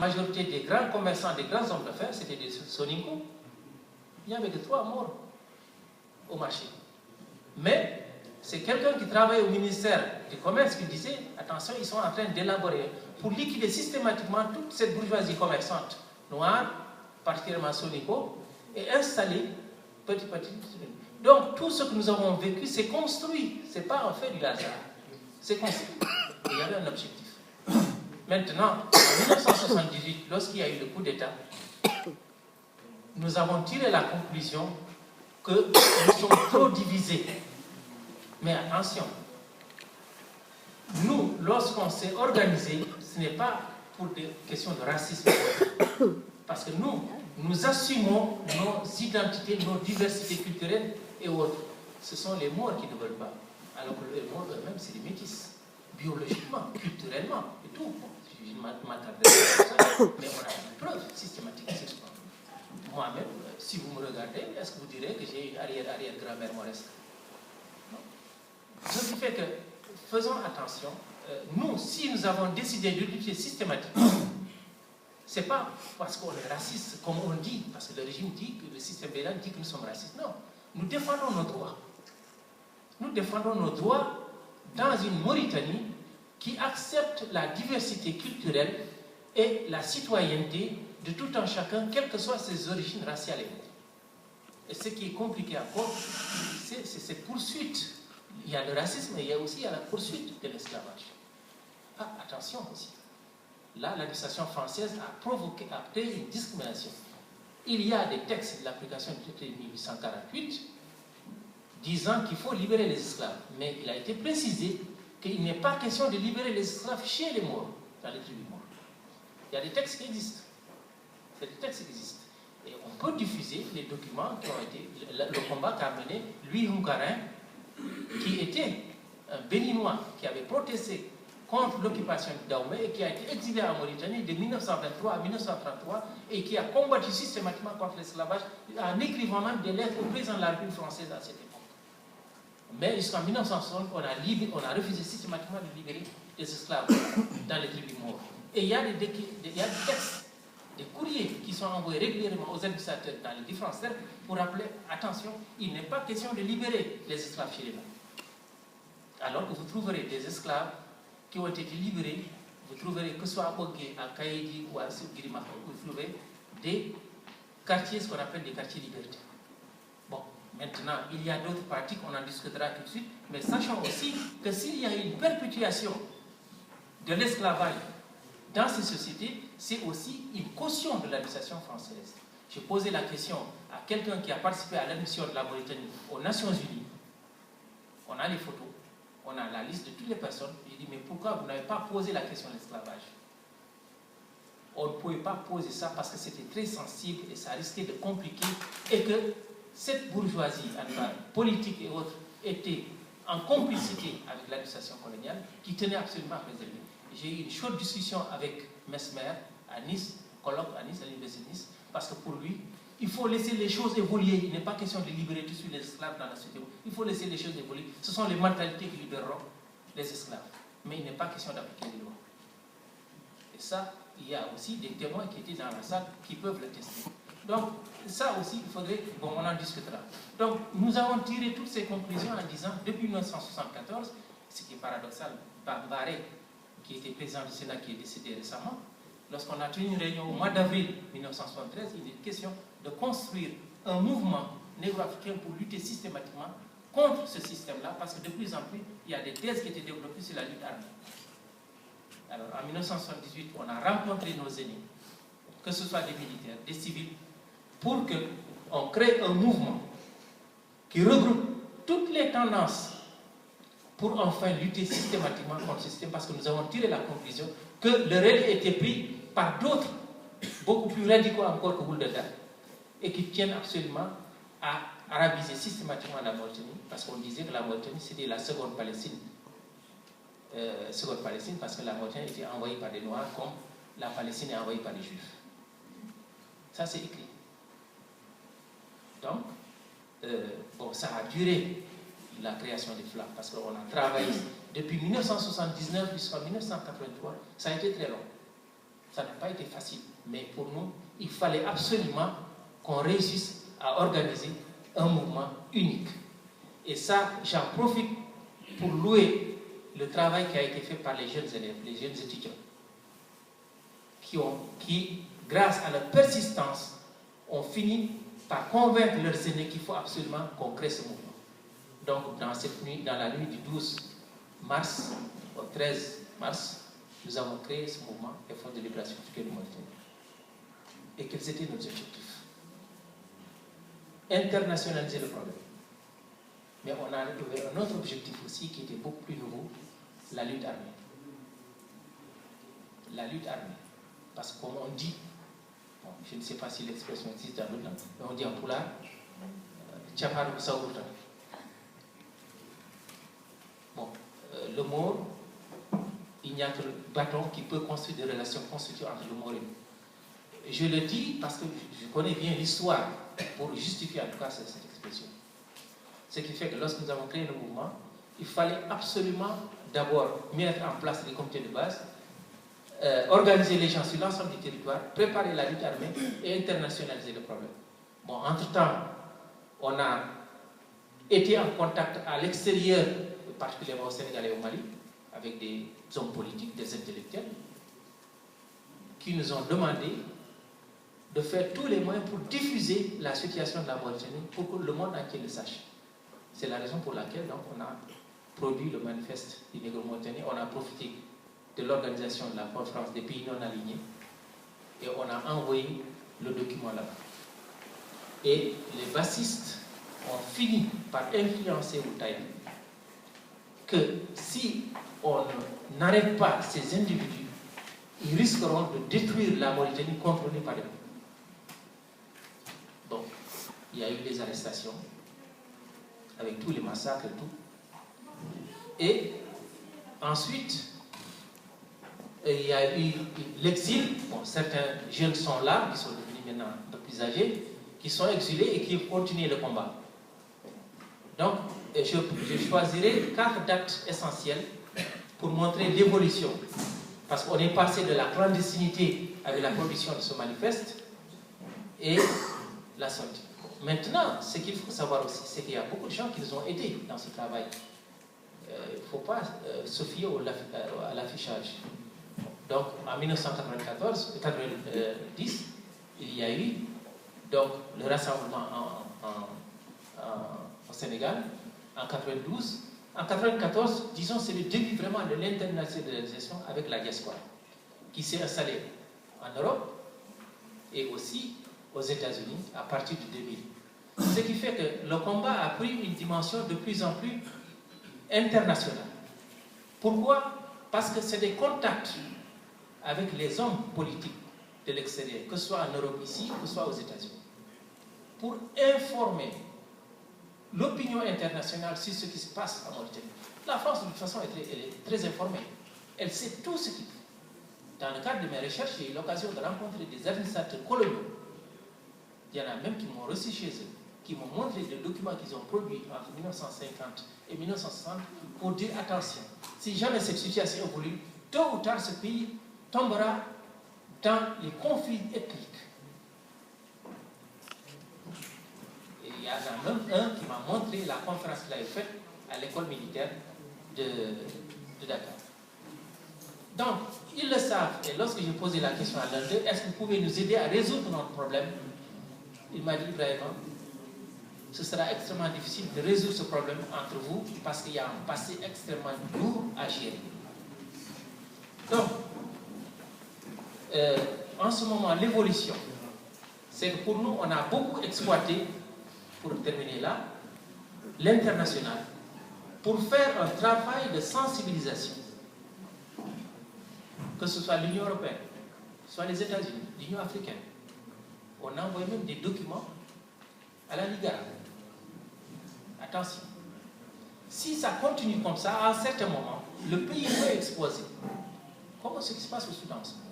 La majorité des grands commerçants, des grands hommes d'affaires, c'était des Soninko. Il n'y avait que 3 morts au marché. Mais c'est quelqu'un qui travaille au ministère du Commerce qui disait, attention, ils sont en train d'élaborer pour liquider systématiquement toute cette bourgeoisie commerçante noire, particulièrement Soninko, et installer petit à petit. Donc tout ce que nous avons vécu, c'est construit. Ce n'est pas en fait du hasard. C'est construit. Il y avait un objectif. Maintenant, en 1978, lorsqu'il y a eu le coup d'État, nous avons tiré la conclusion que nous sommes trop divisés. Mais attention, nous, lorsqu'on s'est organisé, ce n'est pas pour des questions de racisme. Parce que nous assumons nos identités, nos diversités culturelles et autres. Ce sont les morts qui ne veulent pas. Alors que les morts eux-mêmes, c'est des métis. Biologiquement, culturellement et tout. Je ne m'attarderai pas sur ça, mais on a une preuve systématique sur ce point. Moi-même, si vous me regardez, est-ce que vous direz que j'ai une arrière-grand-mère moresque? Non. Ce qui fait que, faisons attention, nous, si nous avons décidé de lutter systématiquement, ce n'est pas parce qu'on est raciste, comme on dit, parce que le régime dit, que le système bénin dit que nous sommes racistes. Non, nous défendons nos droits. Nous défendons nos droits dans une Mauritanie qui accepte la diversité culturelle et la citoyenneté de tout un chacun, quelles que soient ses origines raciales et autres. Et ce qui est compliqué encore, c'est cette poursuite. Il y a le racisme, mais il y a aussi la poursuite de l'esclavage. Ah, attention aussi. Là, l'administration française a créé une discrimination. Il y a des textes de l'application du traité de 1848 disant qu'il faut libérer les esclaves. Mais il a été précisé qu'il n'est pas question de libérer les esclaves chez les morts, dans les tribus mortes. Il y a des textes qui existent. C'est des textes qui existent. Et on peut diffuser les documents qui ont été, le combat qu'a mené Louis Hunkarin, qui était un Béninois, qui avait protesté contre l'occupation de Dahomey et qui a été exilé en Mauritanie de 1923 à 1933 et qui a combattu systématiquement contre l'esclavage en écrivant même des lettres au président de la République française à cette époque. Mais jusqu'en 1960, on a refusé systématiquement de libérer des esclaves dans les tribus mortes. Et il y a des textes, des courriers qui sont envoyés régulièrement aux administrateurs dans les différents cercles pour rappeler, attention, il n'est pas question de libérer les esclaves chez les morts. Alors que vous trouverez des esclaves qui ont été libérés, vous trouverez que ce soit à Bogué, à Kaïdi ou à Girima, vous trouverez des quartiers, ce qu'on appelle des quartiers libertés. Bon, maintenant, il y a d'autres pratiques, on en discutera tout de suite, mais sachons aussi que s'il y a une perpétuation de l'esclavage dans ces sociétés, c'est aussi une caution de l'administration française. J'ai posé la question à quelqu'un qui a participé à l'admission de la Mauritanie aux Nations Unies. On a les photos, on a la liste de toutes les personnes. J'ai dit, mais pourquoi vous n'avez pas posé la question de l'esclavage? On ne pouvait pas poser ça parce que c'était très sensible et ça risquait de compliquer et que cette bourgeoisie, politique et autres, était en complicité avec l'administration coloniale qui tenait absolument à préserver. J'ai eu une chaude discussion avec Mesmer à Nice, colloque à Nice, à l'université de Nice, parce que pour lui, il faut laisser les choses évoluer. Il n'est pas question de libérer tout de suite les esclaves dans la société. Il faut laisser les choses évoluer. Ce sont les mentalités qui libéreront les esclaves. Mais il n'est pas question d'appliquer les lois. Et ça, il y a aussi des témoins qui étaient dans la salle qui peuvent le tester. Donc, ça aussi, il faudrait, bon, on en discutera. Donc, nous avons tiré toutes ces conclusions en disant, depuis 1974, ce qui est paradoxal, Barré, qui était président du Sénat, qui est décédé récemment, lorsqu'on a tenu une réunion au mois d'avril 1973, il est question de construire un mouvement négro-africain pour lutter systématiquement contre ce système-là, parce que de plus en plus, il y a des thèses qui étaient développées sur la lutte armée. Alors, en 1978, on a rencontré nos aînés, que ce soit des militaires, des civils, pour qu'on crée un mouvement qui regroupe toutes les tendances pour enfin lutter systématiquement contre ce système, parce que nous avons tiré la conclusion que le relais était pris par d'autres, beaucoup plus radicaux encore que Bouldada, et qui tiennent absolument à arabiser systématiquement la Mauritanie, parce qu'on disait que la Mauritanie c'était la seconde Palestine. Seconde Palestine, parce que la Mauritanie était envahie par des Noirs, comme la Palestine est envahie par les Juifs. Ça c'est écrit. Donc, bon, ça a duré la création des FLAC, parce qu'on a travaillé depuis 1979 jusqu'en 1983, ça a été très long. Ça n'a pas été facile, mais pour nous, il fallait absolument qu'on réussisse à organiser un mouvement unique. Et ça, j'en profite pour louer le travail qui a été fait par les jeunes élèves, les jeunes étudiants, qui grâce à leur persistance, ont fini par convaincre leurs aînés qu'il faut absolument qu'on crée ce mouvement. Donc, dans la nuit du 12 mars au 13 mars, nous avons créé ce mouvement, Effort de libération africaine de Mauritanie. Et quels étaient nos objectifs? Internationaliser le problème. Mais on a un autre objectif aussi qui était beaucoup plus nouveau, la lutte armée. La lutte armée. Parce que comme on dit, bon, je ne sais pas si l'expression existe dans l'autre langue, mais on dit en poulard, Tchaparou Saourta. Bon, le mot, il n'y a que le bâton qui peut construire des relations constituées entre le mot et nous. Je le dis parce que je connais bien l'histoire pour justifier en tout cas cette expression. Ce qui fait que lorsque nous avons créé le mouvement, il fallait absolument d'abord mettre en place les comités de base, organiser les gens sur l'ensemble du territoire, préparer la lutte armée et internationaliser le problème. Bon, entre-temps, on a été en contact à l'extérieur, particulièrement au Sénégal et au Mali, avec des hommes politiques, des intellectuels, qui nous ont demandé de faire tous les moyens pour diffuser la situation de la Mauritanie, pour que le monde entier le sache. C'est la raison pour laquelle donc, on a produit le manifeste du Négro mauritanien, on a profité de l'organisation de la conférence des pays non alignés et on a envoyé le document là-bas. Et les bassistes ont fini par influencer Outaï que si on n'arrête pas ces individus, ils risqueront de détruire la Mauritanie contrôlée par eux. Donc, il y a eu des arrestations avec tous les massacres et tout. Et ensuite, il y a eu l'exil. Bon, certains jeunes sont là, qui sont devenus maintenant un peu plus âgés, qui sont exilés et qui continuent le combat. Donc, je choisirai 4 dates essentielles pour montrer l'évolution. Parce qu'on est passé de la clandestinité avec la production de ce manifeste et la sortie. Maintenant, ce qu'il faut savoir aussi, c'est qu'il y a beaucoup de gens qui nous ont aidés dans ce travail. Il ne faut pas se fier à l'affichage. Donc, en 1990, il y a eu donc, le rassemblement au Sénégal. En 92, en 94, disons, c'est le début vraiment de l'internationalisation avec la diaspora, qui s'est installée en Europe et aussi aux États-Unis à partir de 2000. Ce qui fait que le combat a pris une dimension de plus en plus internationale. Pourquoi? Parce que c'est des contacts avec les hommes politiques de l'extérieur, que ce soit en Europe ici, que ce soit aux États-Unis, pour informer l'opinion internationale sur ce qui se passe en Mauritanie. La France, de toute façon, elle est très informée. Elle sait tout ce qu'il fait. Dans le cadre de mes recherches, j'ai eu l'occasion de rencontrer des administrateurs coloniaux. Il y en a même qui m'ont reçu chez eux, qui m'ont montré des documents qu'ils ont produits entre 1950 et 1960 pour dire attention, si jamais cette situation évolue, tôt ou tard ce pays tombera dans les conflits ethniques. Et il y en a même un qui m'a montré la conférence qu'il avait faite à l'école militaire de Dakar. Donc, ils le savent, et lorsque j'ai posé la question à l'un d'eux, est-ce que vous pouvez nous aider à résoudre notre problème? Il m'a dit, Ibrahim, ce sera extrêmement difficile de résoudre ce problème entre vous parce qu'il y a un passé extrêmement lourd à gérer. Donc, en ce moment, l'évolution, c'est que pour nous, on a beaucoup exploité, pour terminer là, l'international, pour faire un travail de sensibilisation. Que ce soit l'Union européenne, soit les États-Unis, l'Union africaine. On a envoyé même des documents à la Liga. Attention. Si ça continue comme ça, à un certain moment, le pays peut exploser. Comme ce qui se passe au Soudan en ce moment.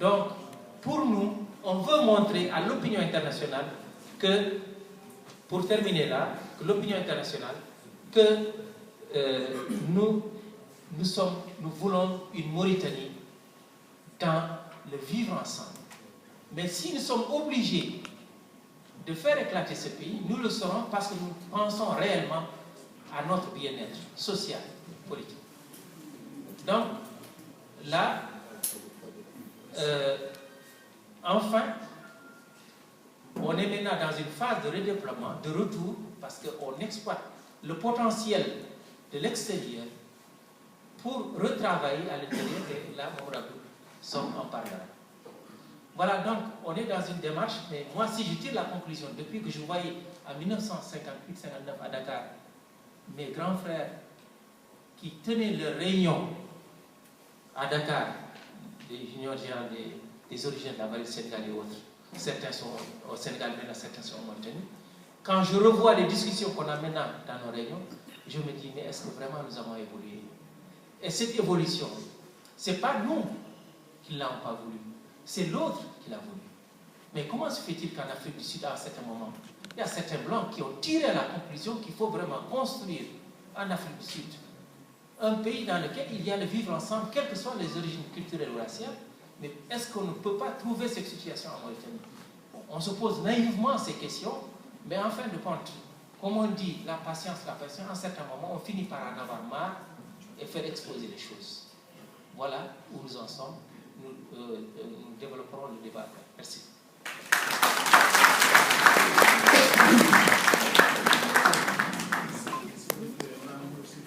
Donc, pour nous, on veut montrer à l'opinion internationale que, pour terminer là, que l'opinion internationale, que nous nous voulons une Mauritanie dans le vivre ensemble. Mais si nous sommes obligés de faire éclater ce pays, nous le serons parce que nous pensons réellement à notre bien-être social, politique. Donc, là, enfin, on est maintenant dans une phase de redéploiement, de retour, parce qu'on exploite le potentiel de l'extérieur pour retravailler à l'intérieur, et là, mon rapport, sommes en parlera. Voilà, donc, on est dans une démarche, mais moi, si je tire la conclusion, depuis que je voyais en 1958-59 à Dakar, mes grands frères qui tenaient leur réunion à Dakar, des juniors géants des origines de la vallée du Sénégal et autres, certains sont au Sénégal, maintenant certains sont en Mauritanie. Quand je revois les discussions qu'on a maintenant dans nos réunions, je me dis, mais est-ce que vraiment nous avons évolué? Et cette évolution, ce n'est pas nous qui ne l'avons pas voulu, c'est l'autre qui l'a voulu. Mais comment se fait-il qu'en Afrique du Sud, à un certain moment, il y a certains Blancs qui ont tiré la conclusion qu'il faut vraiment construire en Afrique du Sud un pays dans lequel il y a le vivre ensemble, quelles que soient les origines culturelles ou raciales, mais est-ce qu'on ne peut pas trouver cette situation en Mauritanie? On se pose naïvement ces questions, mais en fin de compte, comme on dit, la patience, à un certain moment, on finit par en avoir marre et faire exploser les choses. Voilà où nous en sommes. Nous développerons le débat. Merci.